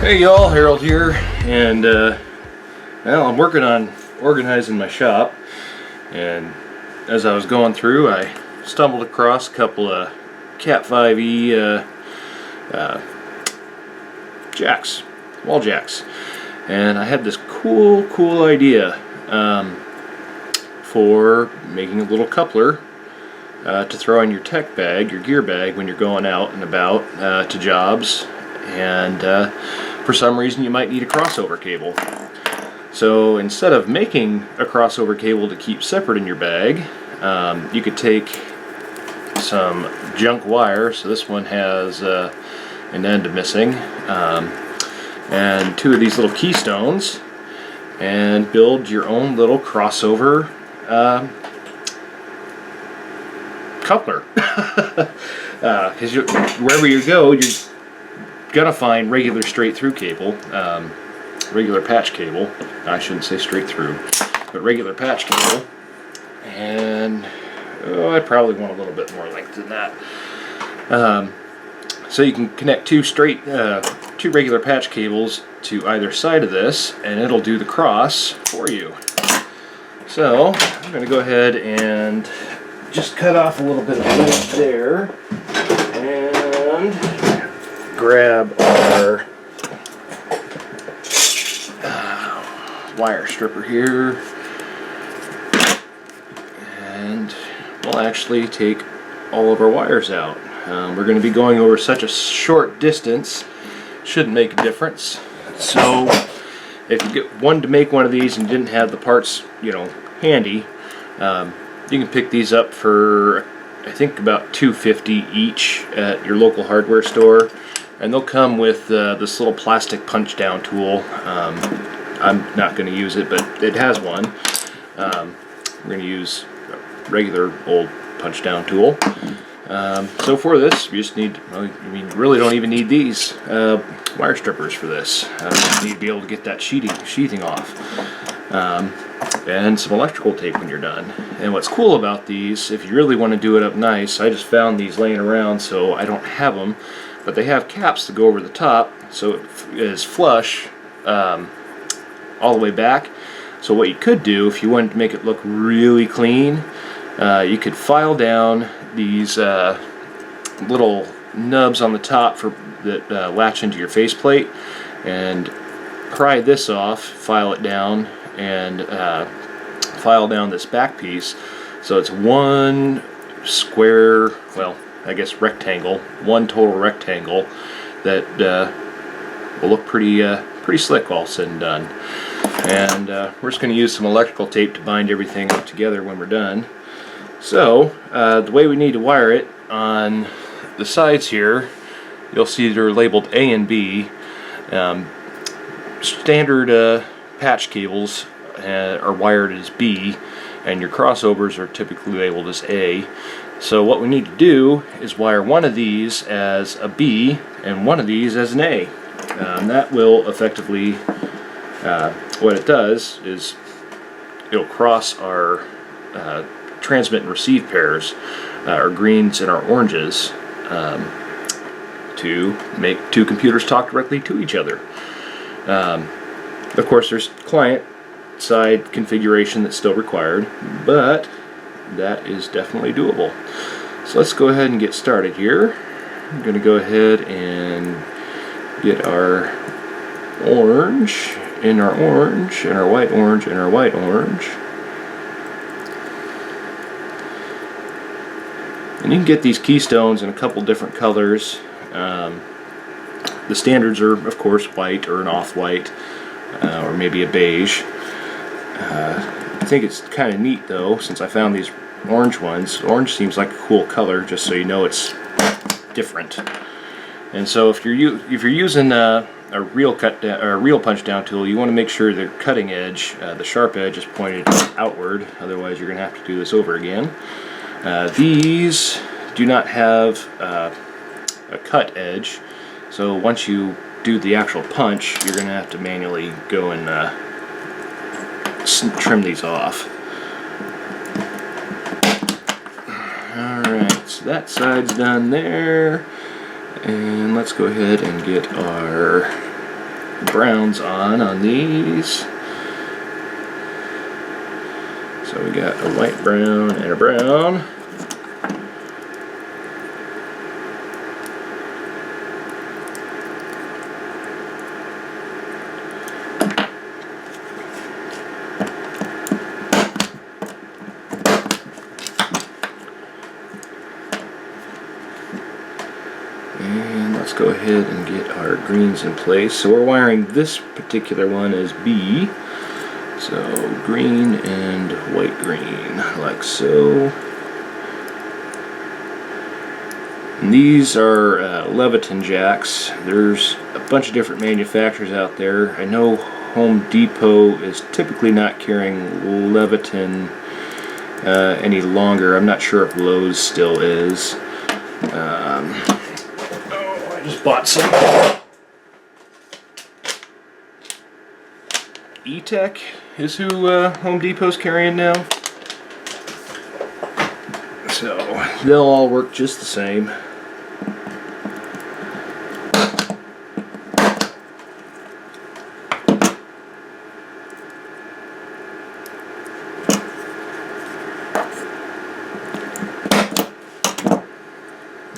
Hey y'all, Harold here, and well, I'm working on organizing my shop, and as I was going through, I stumbled across a couple of Cat 5e jacks, wall jacks, and I had this cool idea for making a little coupler to throw in your tech bag, your gear bag, when you're going out and about to jobs, and for some reason you might need a crossover cable. So instead of making a crossover cable to keep separate in your bag, you could take some junk wire. So this one has an end missing, and two of these little keystones, and build your own little crossover coupler. Because wherever you go, you're gonna find regular straight through cable, regular patch cable. I shouldn't say straight through, but regular patch cable. And I probably want a little bit more length than that. So you can connect two regular patch cables to either side of this, and it'll do the cross for you. So I'm going to go ahead and just cut off a little bit of length there, and grab our wire stripper here, and we'll actually take all of our wires out. We're going to be going over such a short distance, shouldn't make a difference. So if you wanted to make one of these and didn't have the parts, handy, you can pick these up for I think about $2.50 each at your local hardware store. And they'll come with this little plastic punch down tool. I'm not going to use it, but it has one. We're going to use a regular old punch down tool. So for this, you just need, you really don't even need these wire strippers for this. You need to be able to get that sheathing off. And some electrical tape when you're done. And what's cool about these, if you really want to do it up nice, I just found these laying around, so I don't have them. But they have caps that go over the top, so it is flush all the way back. So what you could do, if you wanted to make it look really clean, you could file down these little nubs on the top that latch into your faceplate, and pry this off, file it down, and file down this back piece. So it's one square, well, I guess rectangle, one total rectangle that will look pretty slick all said and done. And we're just going to use some electrical tape to bind everything up together when we're done. So the way we need to wire it, on the sides here, you'll see they're labeled A and B. Standard patch cables are wired as B, and your crossovers are typically labeled as A. So what we need to do is wire one of these as a B and one of these as an A. That will effectively, what it does is it'll cross our transmit and receive pairs, our greens and our oranges, to make two computers talk directly to each other. Of course, there's client side configuration that's still required, but that is definitely doable. So let's go ahead and get started here. I'm going to go ahead and get our orange in our orange, and our white orange in our white orange. And you can get these keystones in a couple different colors. The standards are, of course, white or an off-white, or maybe a beige. I think it's kind of neat though, since I found these orange ones. Orange seems like a cool color, just so you know it's different. And so if you're using a real punch down tool, you want to make sure the cutting edge, the sharp edge, is pointed outward. Otherwise, you're going to have to do this over again. These do not have a cut edge, so once you do the actual punch, you're going to have to manually go and trim these off. Alright, so that side's done there, and let's go ahead and get our browns on these. So we got a white brown and a brown. And let's go ahead and get our greens in place. So we're wiring this particular one as B. So green and white green, like so. And these are Leviton jacks. There's a bunch of different manufacturers out there. I know Home Depot is typically not carrying Leviton any longer. I'm not sure if Lowe's still is. I just bought some. E-Tech is who Home Depot's carrying now. So they'll all work just the same.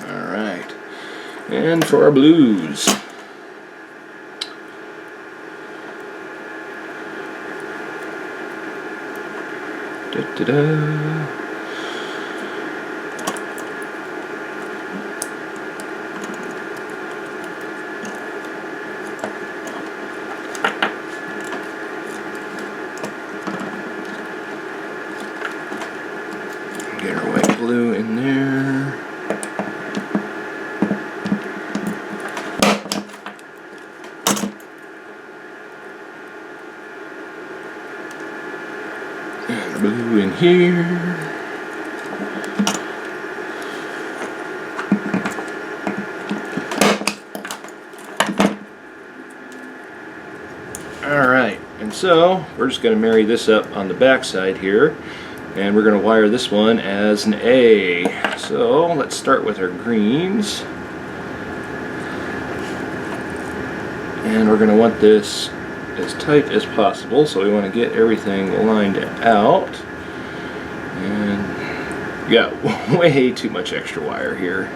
Alright. And for our blues. Da-da-da. Get our white glue in there. And our blue in here. Alright, and so we're just going to marry this up on the back side here. And we're going to wire this one as an A. So let's start with our greens. And we're going to want this as tight as possible, so we want to get everything lined out. And we got way too much extra wire here.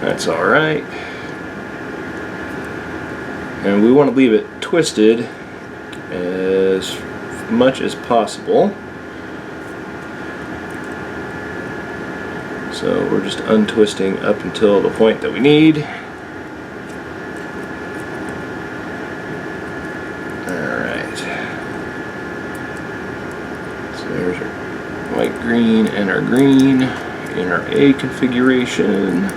That's alright. And we want to leave it twisted as much as possible. So we're just untwisting up until the point that we need. Alright. So there's our white, green, and our green in our A configuration.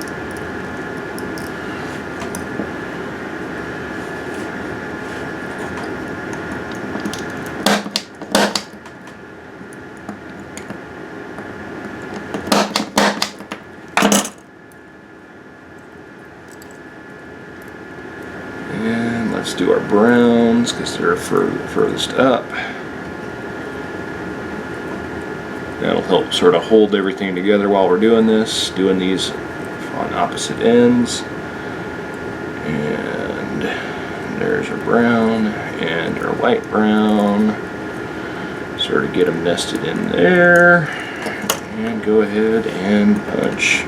And let's do our browns because they're furthest up. That'll help sort of hold everything together while we're doing this, doing these on opposite ends. And there's our brown and our white brown. Sort of get them nested in there. And go ahead and punch.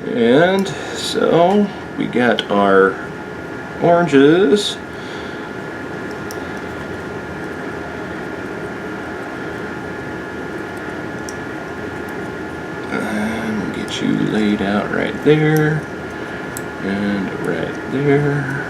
And so we got our oranges. And we'll get you laid out right there and right there.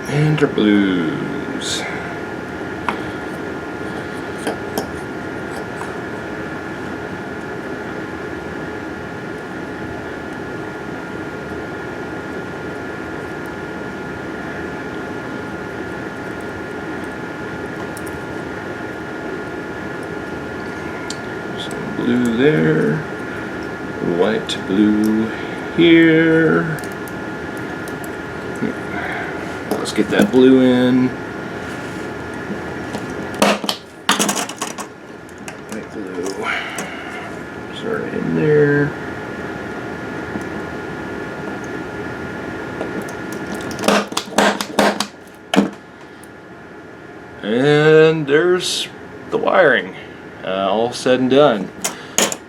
And our blues. blue there, white to blue here. Let's get that blue in. White blue. Start in there. And there's the wiring, all said and done.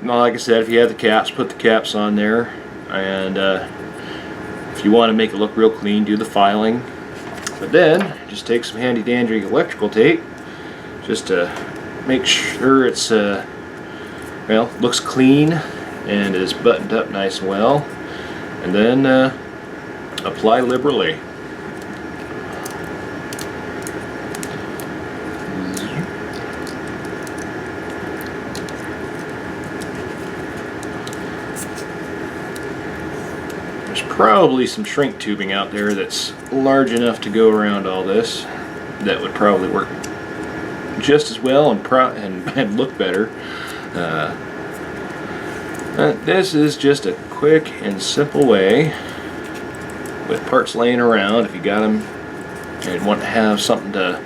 Well, like I said, if you have the caps, put the caps on there, and if you want to make it look real clean, do the filing. But then just take some handy dandy electrical tape just to make sure it's well, looks clean and is buttoned up nice and well, and then apply liberally. There's probably some shrink tubing out there that's large enough to go around all this. That would probably work just as well and look better. This is just a quick and simple way, with parts laying around, if you got them and want to have something to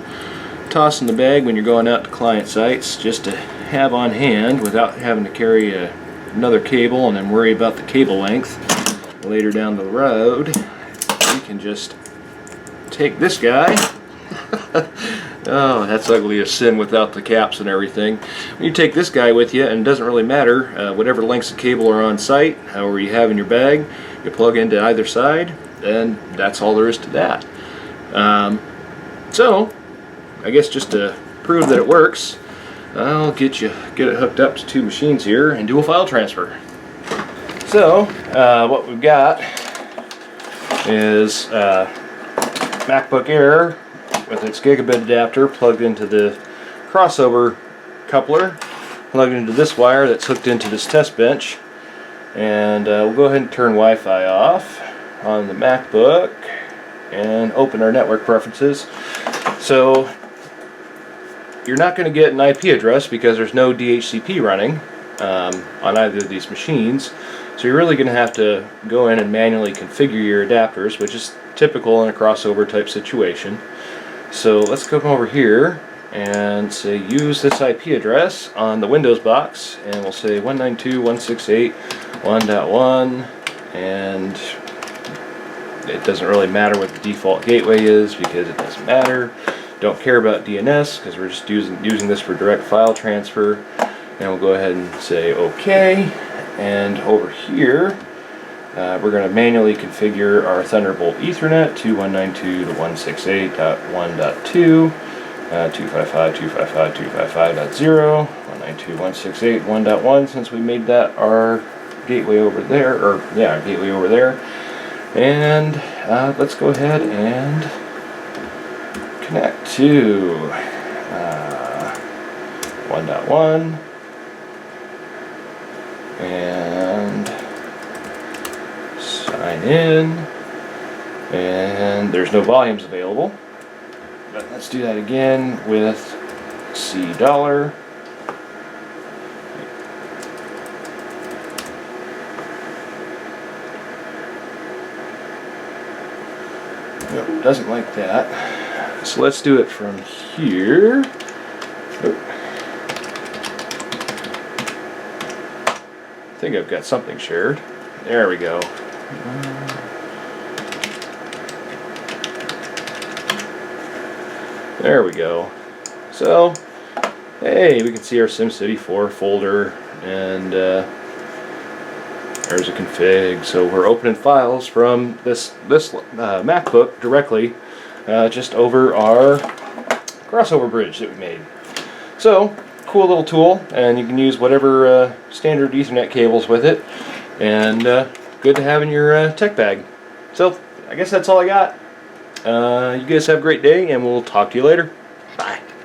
toss in the bag when you're going out to client sites, just to have on hand without having to carry another cable and then worry about the cable length later down the road. You can just take this guy. Oh, that's ugly as sin without the caps and everything. When you take this guy with you, and it doesn't really matter, whatever lengths of cable are on site, however you have in your bag, you plug into either side, and that's all there is to that. So, I guess just to prove that it works, I'll get it hooked up to two machines here and do a file transfer. So, what we've got is MacBook Air with its gigabit adapter plugged into the crossover coupler, plugged into this wire that's hooked into this test bench, and we'll go ahead and turn Wi-Fi off on the MacBook and open our network preferences. So you're not going to get an IP address because there's no DHCP running on either of these machines, so you're really going to have to go in and manually configure your adapters, which is typical in a crossover type situation. So let's come over here and say use this IP address on the Windows box, and we'll say 192.168.1.1, and it doesn't really matter what the default gateway is because it doesn't matter. Don't care about DNS because we're just using this for direct file transfer. And we'll go ahead and say OK, and over here we're going to manually configure our Thunderbolt Ethernet to 192.168.1.2, 255.255.255.0, 192.168.1.1, since we made that our gateway over there, or yeah, our gateway over there. And let's go ahead and connect to 1.1 and sign in, and there's no volumes available, but let's do that again with $. Nope, doesn't like that. So let's do it from here. Oh. I think I've got something shared. There we go. There we go. So, hey, we can see our SimCity 4 folder, and there's a config. So we're opening files from this MacBook directly, just over our crossover bridge that we made. So, cool little tool, and you can use whatever standard Ethernet cables with it, and good to have in your tech bag. So, I guess that's all I got. You guys have a great day, and we'll talk to you later. Bye.